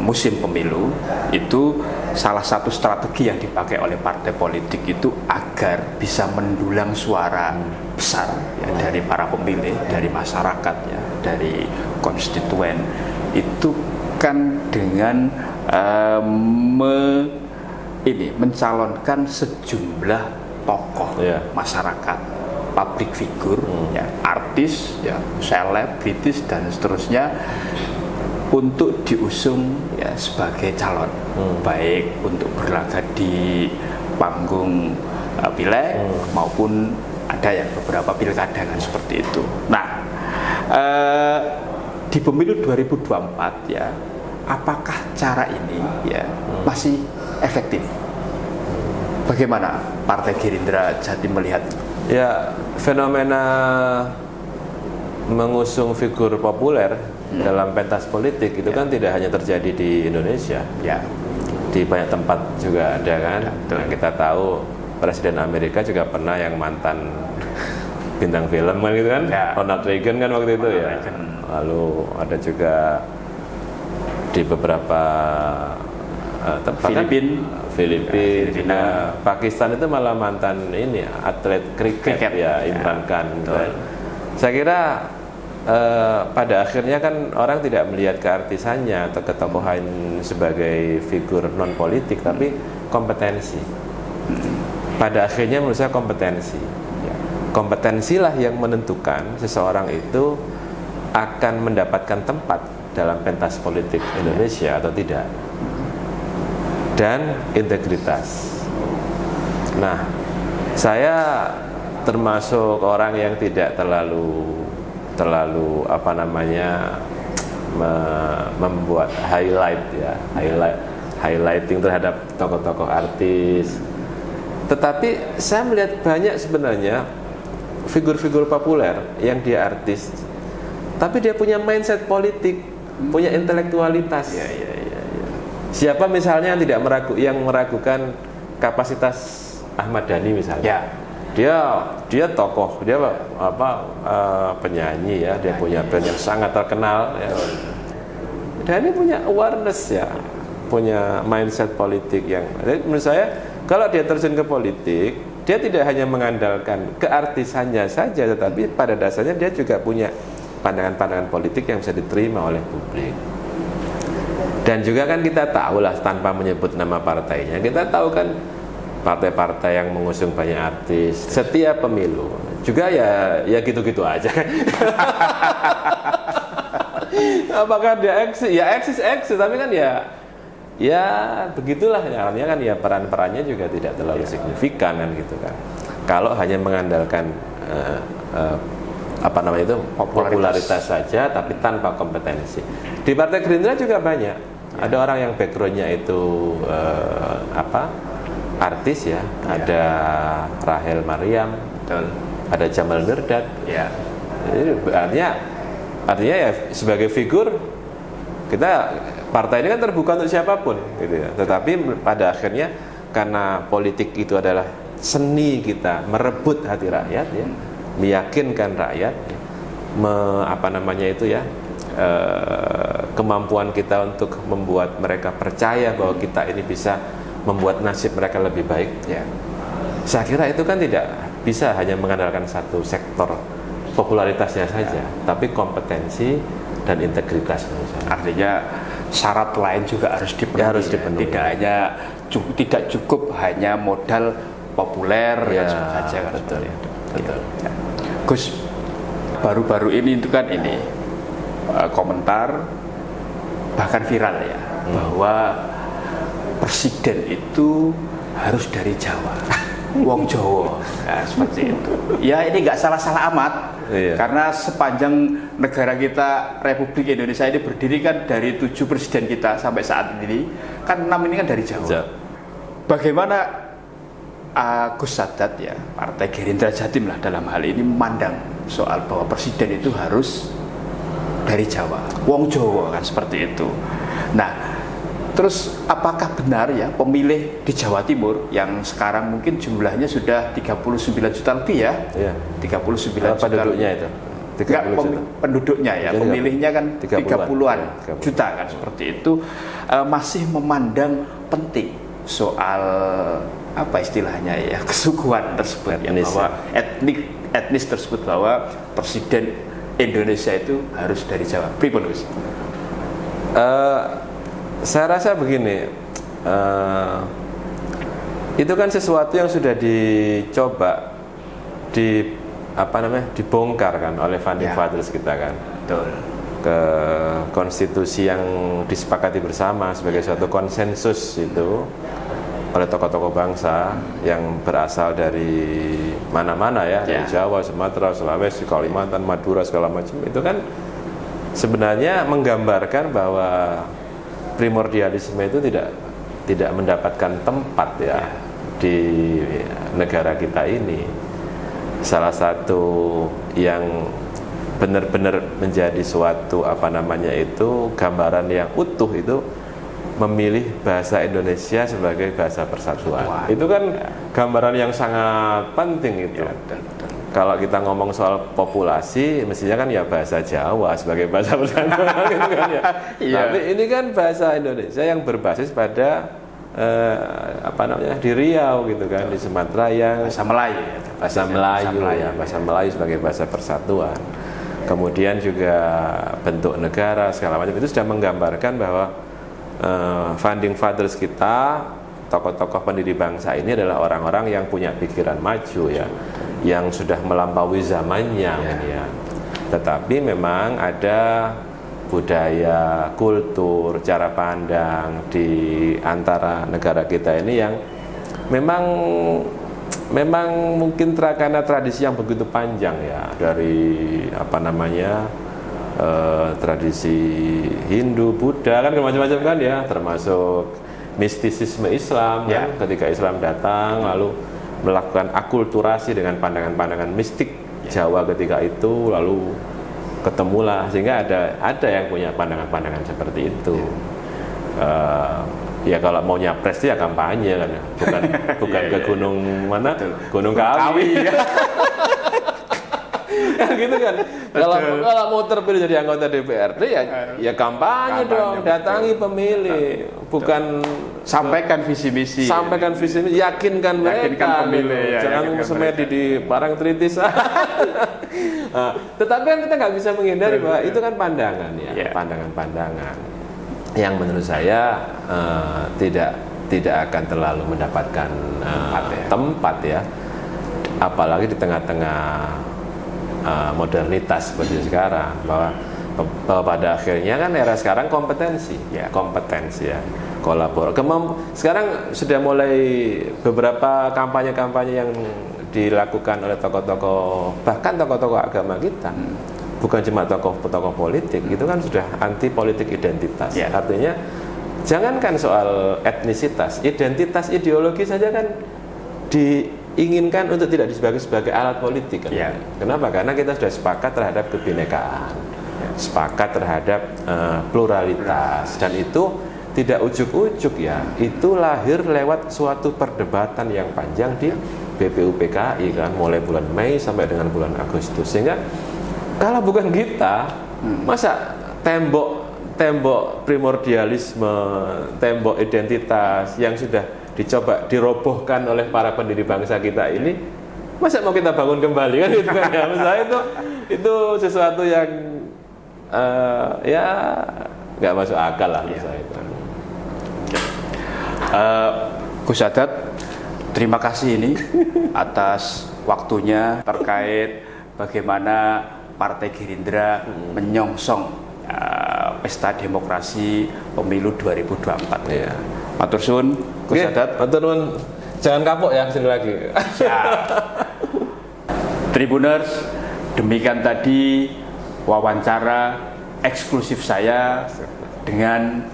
musim pemilu, itu salah satu strategi yang dipakai oleh partai politik itu agar bisa mendulang suara besar ya, dari para pemilih, dari masyarakat ya, dari konstituen, itu kan dengan mencalonkan sejumlah tokoh masyarakat, public figure, ya, artis, ya, selebritis dan seterusnya untuk diusung ya sebagai calon, baik untuk berlaga di panggung pileg maupun ada yang beberapa pilkada kan seperti itu. Nah, di pemilu 2024 ya, apakah cara ini ya masih efektif? Bagaimana Partai Gerindra Jatim melihat? Ya, fenomena mengusung figur populer dalam pentas politik itu kan tidak hanya terjadi di Indonesia. Ya. Di banyak tempat juga ada kan. Nah, kita tahu Presiden Amerika juga pernah yang mantan bintang film kan gitu kan. Ya. Ronald Reagan kan waktu itu ya. Lalu ada juga di beberapa tempat Filipina, Pakistan itu malah mantan ini atlet kriket ya, Imran Khan. Saya kira pada akhirnya kan orang tidak melihat keartisannya atau ketokohan sebagai figur non politik, tapi kompetensi. Pada akhirnya menurut saya kompetensi. Kompetensilah yang menentukan seseorang itu akan mendapatkan tempat dalam pentas politik Indonesia atau tidak. Dan integritas. Nah, saya termasuk orang yang tidak terlalu membuat highlighting terhadap tokoh-tokoh artis. Tetapi saya melihat banyak sebenarnya figur-figur populer yang dia artis, tapi dia punya mindset politik, punya intelektualitas. Siapa misalnya yang meragukan kapasitas Ahmad Dhani misalnya? Dia tokoh, dia penyanyi ya, dia punya band yang sangat terkenal ya. Dhani punya awareness ya, punya mindset politik yang, menurut saya kalau dia terjun ke politik, dia tidak hanya mengandalkan keartisannya saja, tetapi pada dasarnya dia juga punya pandangan-pandangan politik yang bisa diterima oleh publik. Dan juga kan kita tahu lah, tanpa menyebut nama partainya, kita tahu kan partai-partai yang mengusung banyak artis setiap pemilu juga ya gitu-gitu aja. Apakah dia eksis, tapi kan ya begitulah ya, artinya kan ya peran-perannya juga tidak terlalu signifikan kan gitu kan. Kalau hanya mengandalkan popularitas saja tapi tanpa kompetensi. Di Partai Gerindra juga banyak. Ada orang yang backgroundnya itu artis ya, ada Rahel Mariam, betul. ada Jamal Mirdad. Ya. Jadi artinya ya sebagai figur kita, partai ini kan terbuka untuk siapapun gitu ya. Tetapi pada akhirnya karena politik itu adalah seni kita merebut hati rakyat ya, meyakinkan rakyat, kemampuan kita untuk membuat mereka percaya bahwa kita ini bisa membuat nasib mereka lebih baik ya. Saya kira itu kan tidak bisa hanya mengandalkan satu sektor popularitasnya saja, tapi kompetensi dan integritas menurut saya. Artinya syarat lain juga harus dipenuhi. Ya, harus dipenuhi. Tidak cukup hanya modal populer Ya, kan saja kan. betul. Betul. Ya. Gus, baru-baru ini itu kan komentar bahkan viral ya, bahwa presiden itu harus dari Jawa. Wong Jawa, nah, seperti itu. Ya ini nggak salah-salah amat, karena sepanjang negara kita Republik Indonesia ini berdiri kan dari 7 presiden kita sampai saat ini, kan 6 ini kan dari Jawa. Bagaimana Gus Sadat ya, Partai Gerindra Jatim lah dalam hal ini memandang soal bahwa presiden itu harus dari Jawa, Wong Jawa kan seperti itu. Nah, terus apakah benar ya pemilih di Jawa Timur yang sekarang mungkin jumlahnya sudah 39 juta lebih ya? Iya. 39 juta penduduknya itu. 30 juta. Penduduknya ya, pemilihnya kan 30-an juta kan seperti itu, masih memandang penting soal apa istilahnya ya, kesukuan tersebut etnis, ya, bahwa etnis tersebut, bahwa presiden Indonesia itu harus dari Jawa. Pripun Gus? Saya rasa begini, itu kan sesuatu yang sudah dicoba dibongkar kan oleh founding fathers kita kan. Betul. Ke konstitusi yang disepakati bersama sebagai suatu konsensus itu oleh tokoh-tokoh bangsa yang berasal dari mana-mana ya, dari Jawa, Sumatera, Sulawesi, Kalimantan, Madura, segala macam. Itu kan sebenarnya menggambarkan bahwa primordialisme itu tidak mendapatkan tempat ya di negara kita ini. Salah satu yang benar-benar menjadi suatu gambaran yang utuh itu memilih bahasa Indonesia sebagai bahasa persatuan. Itu kan gambaran yang sangat penting itu. Kalau kita ngomong soal populasi, mestinya kan ya bahasa Jawa sebagai bahasa persatuan gitu kan ya. Tapi ini kan bahasa Indonesia yang berbasis pada di Riau gitu kan, di Sumatera yang bahasa Melayu, bahasa Melayu sebagai bahasa persatuan. Kemudian juga bentuk negara segala macam itu sudah menggambarkan bahwa founding fathers kita, tokoh-tokoh pendiri bangsa ini adalah orang-orang yang punya pikiran maju ya, yang sudah melampaui zamannya ya. Tetapi memang ada budaya, kultur, cara pandang di antara negara kita ini yang memang mungkin karena tradisi yang begitu panjang ya, dari tradisi Hindu, Buddha kan macam-macam kan ya, termasuk mistisisme Islam kan, ketika Islam datang lalu melakukan akulturasi dengan pandangan-pandangan mistik Jawa ketika itu, lalu ketemulah sehingga ada yang punya pandangan-pandangan seperti itu. Ya kalau mau nyapres ya kampanye kan, bukan ke gunung mana, Gunung Kawi. Kan gitu kan. Kalau mau terpilih jadi anggota DPRD ya kampanye dong, datangi pemilih, bukan sampaikan visi misi, yakinkan mereka, pemilih, jangan semedi di barang tritis. Tetapi kan kita nggak bisa menghindari bahwa itu kan pandangan ya, pandangan-pandangan yang menurut saya tidak akan terlalu mendapatkan tempat ya, apalagi di tengah-tengah modernitas seperti sekarang, bahwa pada akhirnya kan era sekarang kompetensi ya, kolaborasi. Sekarang sudah mulai beberapa kampanye-kampanye yang dilakukan oleh tokoh-tokoh, bahkan tokoh-tokoh agama kita, bukan cuma tokoh-tokoh politik, itu kan sudah anti politik identitas. Artinya Jangankan soal etnisitas, identitas ideologi saja kan diinginkan untuk tidak sebagai alat politik kan? Ya. Kenapa? Karena kita sudah sepakat terhadap kebinekaan, sepakat terhadap pluralitas, dan itu tidak ujuk-ujuk ya, itu lahir lewat suatu perdebatan yang panjang di BPUPKI kan, mulai bulan Mei sampai dengan bulan Agustus. Sehingga kalau bukan kita, masa tembok primordialisme, tembok identitas yang sudah dicoba dirobohkan oleh para pendiri bangsa kita ini, masa mau kita bangun kembali kan gitu kan ya. Misalnya itu sesuatu yang ya nggak masuk akal lah misalnya itu. Gus Sadat, terima kasih ini atas waktunya terkait bagaimana Partai Gerindra menyongsong pesta demokrasi pemilu 2024. Iya. Matur suwun Gus Sadat. Matur nuwun. Jangan kapok ya kesini lagi. Siap. Tribuners, demikian tadi wawancara eksklusif saya dengan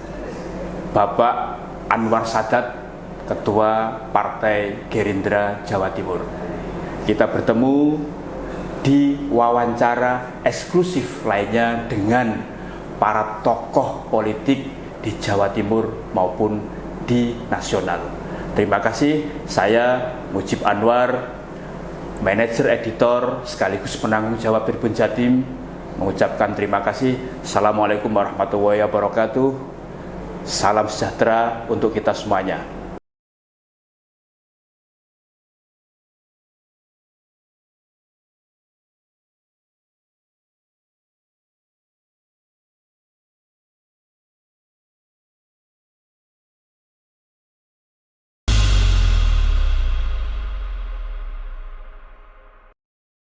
Bapak Anwar Sadat, Ketua Partai Gerindra Jawa Timur. Kita bertemu di wawancara eksklusif lainnya dengan para tokoh politik di Jawa Timur maupun di nasional. Terima kasih. Saya Mujib Anwar, manajer editor sekaligus penanggung jawab Tribun Jatim, mengucapkan terima kasih. Assalamualaikum warahmatullahi wabarakatuh. Salam sejahtera untuk kita semuanya.